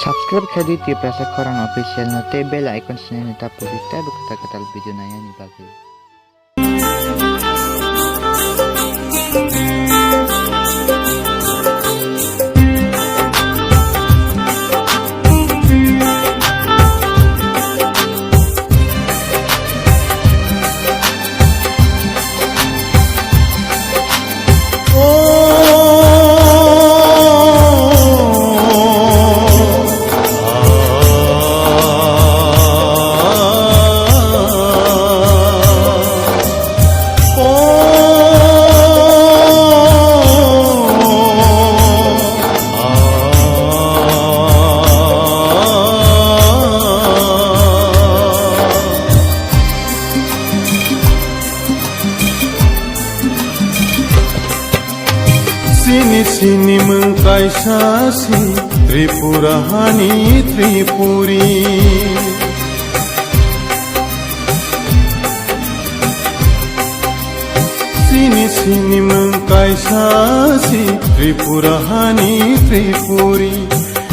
Subscribe ka dito para sa Korang Official no te bell icon sa nita kita kata-kata video na yan ibagay. Sini mengkai sasi Tripura hani Tripuri Sini mengkai sasi Tripura hani Tripuri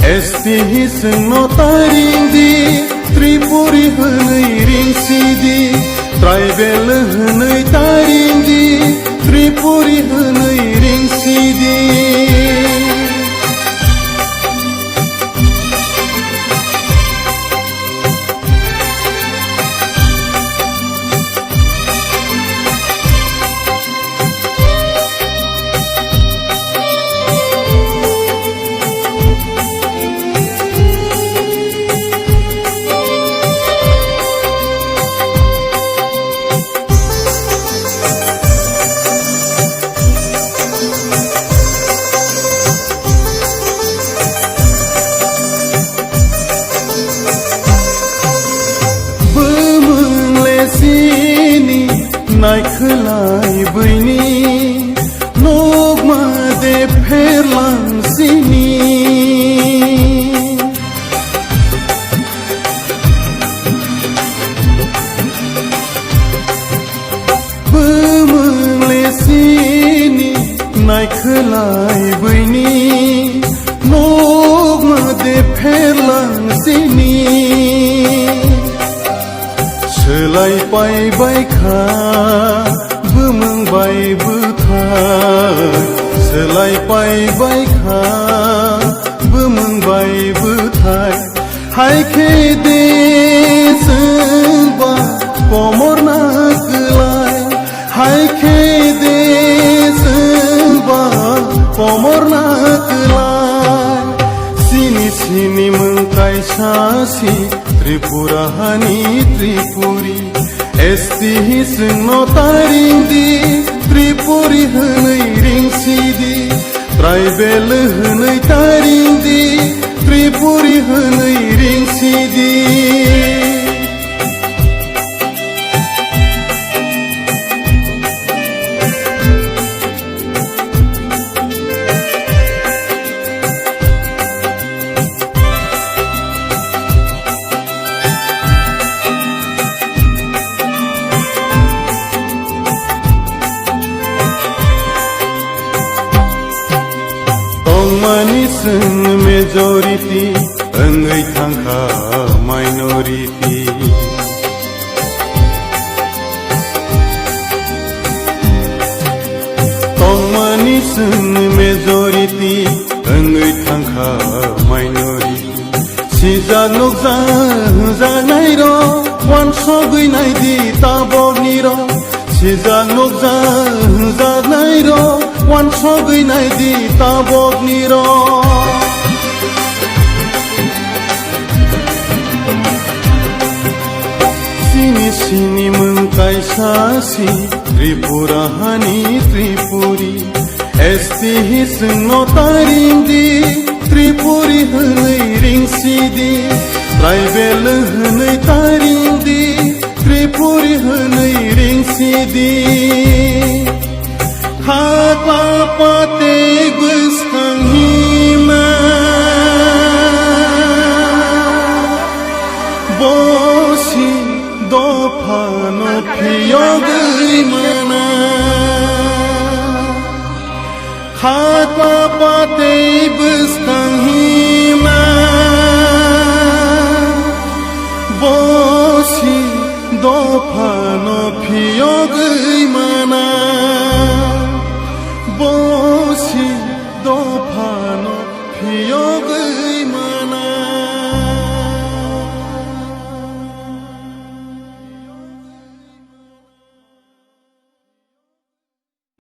Esti hiseng no taring di Tripuri hanai ring sidi Tribal hanai taring di Tripuri hanai ring sidi Naikhlai bini Nogma de pherlang sini Bumle sini Naikhlai bini Nogma de pherlang sini Selai pai bai kha bumang bai buthai Selai pai bai kha bumang bai buthai Hai khe de samba komor na klai Hai khe de samba komor na klai Sini mengkai sasi Tripura hani Tripuri Esti hiseng no taring di Tripuri hanai ring sidi Tribal hanai taring di Tripuri hanai ring sidi Maniseng majority Engai thangka minority Tong maniseng majority Engai thangka minority Sijak nokja janai ro Wan sogui nai di tabog ni ro Sijak nokja janai ro Wan sogui nai di tabog ni ro Sini mengkai sasi Tripura hani Tripuri Esti hiseng no taring di Tripuri hanai ring sidi Tribal hanai taring di Tripuri hanai ring sidi Hakla pate gustang hima Bosi dopano piyogai mana Hakla pate gustang hima हानो फियो गई माना